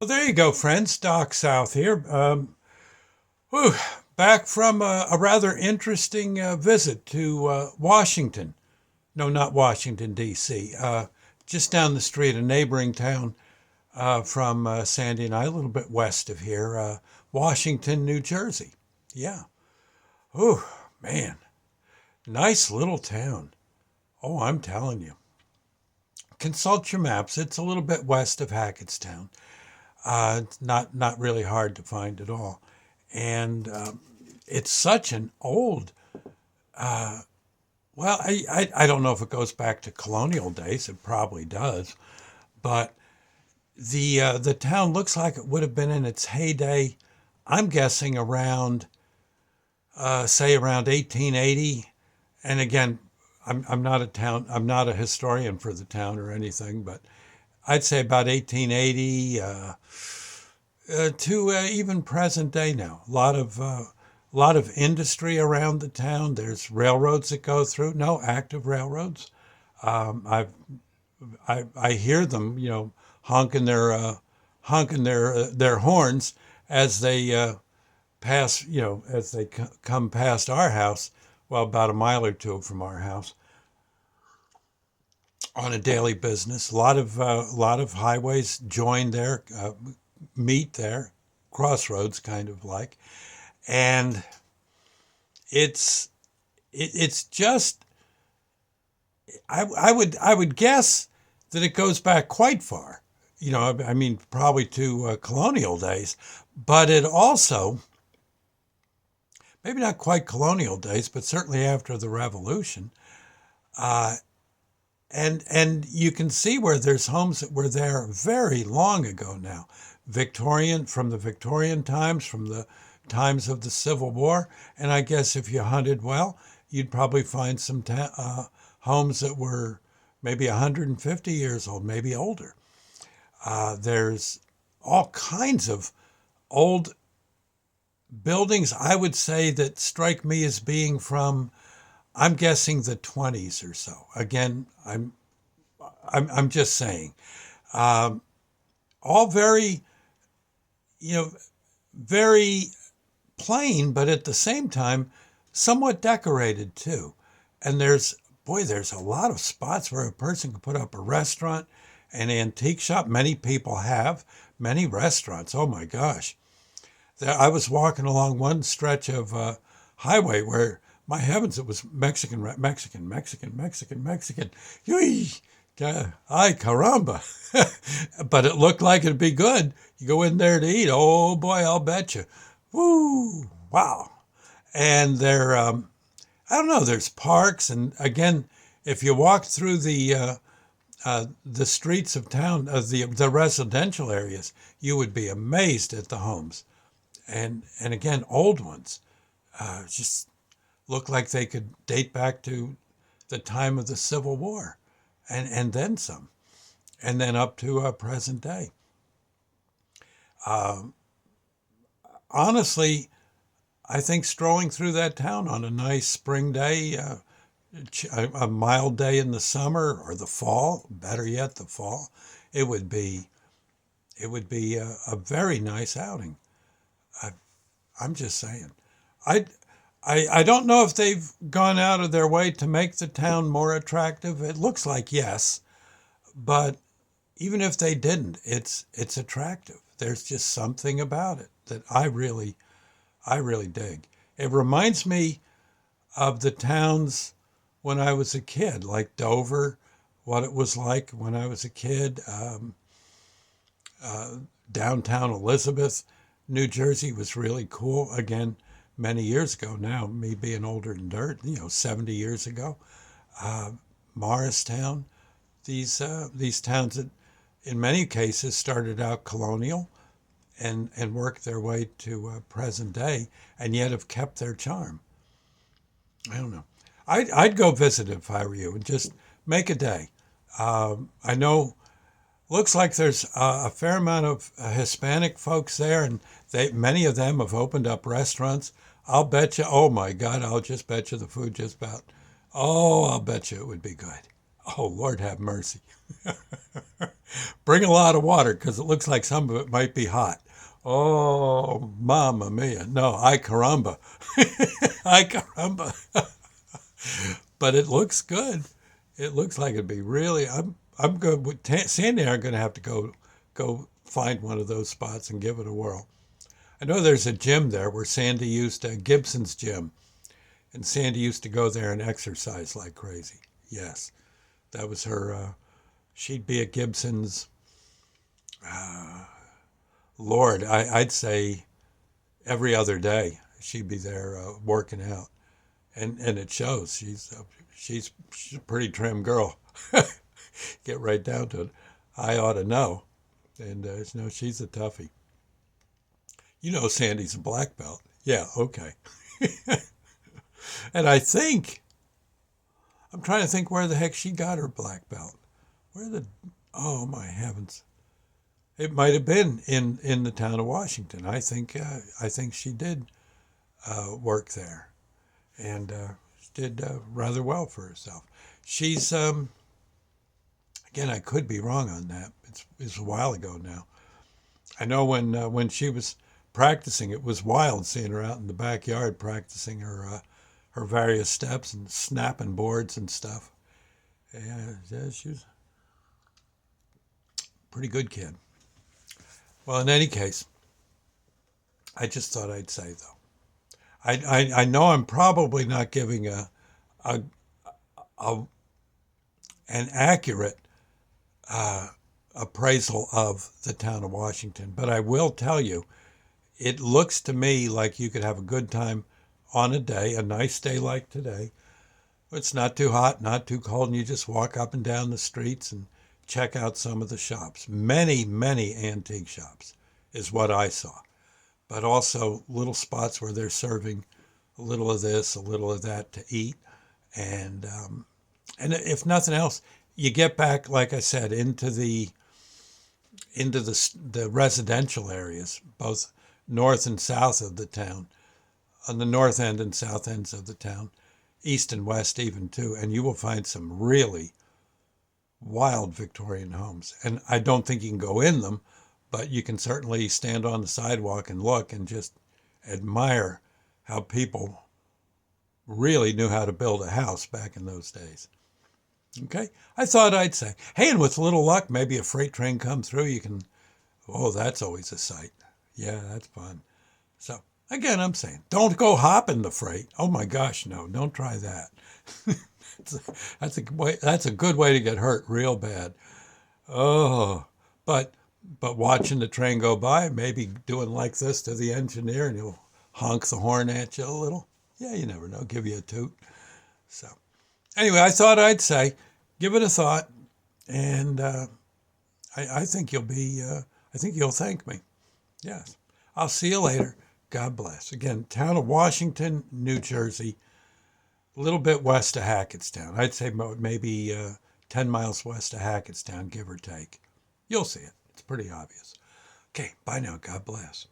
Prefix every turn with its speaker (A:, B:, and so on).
A: Well, there you go, friends. Doc South here. Whew, back from a rather interesting visit to Washington. No, not Washington, D.C. Just down the street, a neighboring town from Sandy and I, a little bit west of here, Washington, New Jersey. Yeah. Oh, man. Nice little town. Oh, I'm telling you. Consult your maps. It's a little bit west of Hackettstown. It's not really hard to find at all. And it's such an old, well, I don't know if it goes back to colonial days. It probably does. But the town looks like it would have been in its heyday. I'm guessing around, say, around 1880. And again, I'm not a historian for the town or anything, but I'd say about 1880 to even present day now. A lot of industry around the town. There's railroads that go through. No active railroads. Um, I've I hear them, honking their horns as they pass, as they come past our house. Well, about a mile or two from our house on a daily business. A lot of highways join there, meet there, crossroads kind of like, and it's it's just I would guess that it goes back quite far. I mean, probably to colonial days, but it also maybe not quite colonial days, but certainly after the Revolution. Uh, and you can see where there's homes that were there very long ago now, Victorian from the Victorian times, from the times of the Civil War, and I guess if you hunted well, you'd probably find some homes that were maybe 150 years old, maybe older. There's all kinds of old buildings, I would say, that strike me as being from, I'm guessing, the 20s or so. Again, I'm just saying. Um, all very, you know, very plain, but at the same time, somewhat decorated too. And there's a lot of spots where a person can put up a restaurant, an antique shop. Many people have many restaurants. Oh my gosh. I was walking along one stretch of highway where, my heavens, it was Mexican, Mexican, Mexican, Mexican, Mexican. Yui, ay caramba! But it looked like it'd be good. You go in there to eat. Oh boy, I'll bet you. Woo! Wow! And I don't know. There's parks, and again, if you walk through the streets of town, the residential areas, you would be amazed at the homes, and again, old ones. Just look like they could date back to the time of the Civil War, and then some, and then up to present day. Uh, Honestly, I think strolling through that town on a nice spring day, a mild day in the summer or the fall, better yet, the fall, it would be a very nice outing. I, I'm just saying. I I don't know if they've gone out of their way to make the town more attractive. It looks like yes, but even if they didn't, it's attractive. There's just something about it that I really dig. It reminds me of the towns when I was a kid, like Dover, what it was like when I was a kid. Uh, Downtown Elizabeth, New Jersey was really cool. Again, many years ago now, me being older than dirt, 70 years ago. Uh, Morristown, these towns that in many cases started out colonial and worked their way to present day and yet have kept their charm. I don't know. I'd go visit if I were you and just make a day. I know, looks like there's a fair amount of Hispanic folks there, and many of them have opened up restaurants. I'll bet you, oh my God, I'll just bet you the food just about, oh, I'll bet you it would be good. Oh, Lord have mercy. Bring a lot of water because it looks like some of it might be hot. Oh, mamma mia. No, ay caramba. Ay caramba. But it looks good. It looks like it'd be really. I'm good with Sandy and I are going to have to go find one of those spots and give it a whirl. I know there's a gym there where Sandy used to, Gibson's gym, and Sandy used to go there and exercise like crazy. Yes, that was her. She'd be at Gibson's. Lord, I'd say every other day she'd be there working out, and it shows. She's a pretty trim girl. Get right down to it. I ought to know, and no, she's a toughie. You know, Sandy's a black belt. Yeah, okay. And I think I'm trying to think where the heck she got her black belt. Where the Oh my heavens! It might have been in the town of Washington. I think she did work there and did rather well for herself. She's again, I could be wrong on that. It's a while ago now. I know when she was practicing, it was wild seeing her out in the backyard practicing her various steps and snapping boards and stuff. Yeah, yeah, she was a pretty good kid. Well, in any case, I just thought I'd say though. I know I'm probably not giving a, a an accurate appraisal of the town of Washington, but I will tell you, it looks to me like you could have a good time on a nice day like today. It's not too hot, not too cold, and you just walk up and down the streets and check out some of the shops. Many, many antique shops is what I saw, but also little spots where they're serving a little of this, a little of that to eat, and and if nothing else, you get back, like I said, into the residential areas, both north and south of the town, on the north end and south ends of the town, east and west even too, and you will find some really wild Victorian homes. And I don't think you can go in them, but you can certainly stand on the sidewalk and look and just admire how people really knew how to build a house back in those days. Okay, I thought I'd say, hey, and with a little luck, maybe a freight train comes through. You can, oh, that's always a sight. Yeah, that's fun. So again, I'm saying, don't go hopping the freight. Oh my gosh, no, don't try that. That's a good way to get hurt real bad. Oh, but watching the train go by, maybe doing like this to the engineer, and he'll honk the horn at you a little. Yeah, you never know. Give you a toot. So anyway, I thought I'd say, give it a thought, and I think you'll be. I think you'll thank me. Yes. I'll see you later. God bless. Again, town of Washington, New Jersey, a little bit west of Hackettstown. I'd say maybe 10 miles west of Hackettstown, give or take. You'll see it. It's pretty obvious. Okay, bye now. God bless.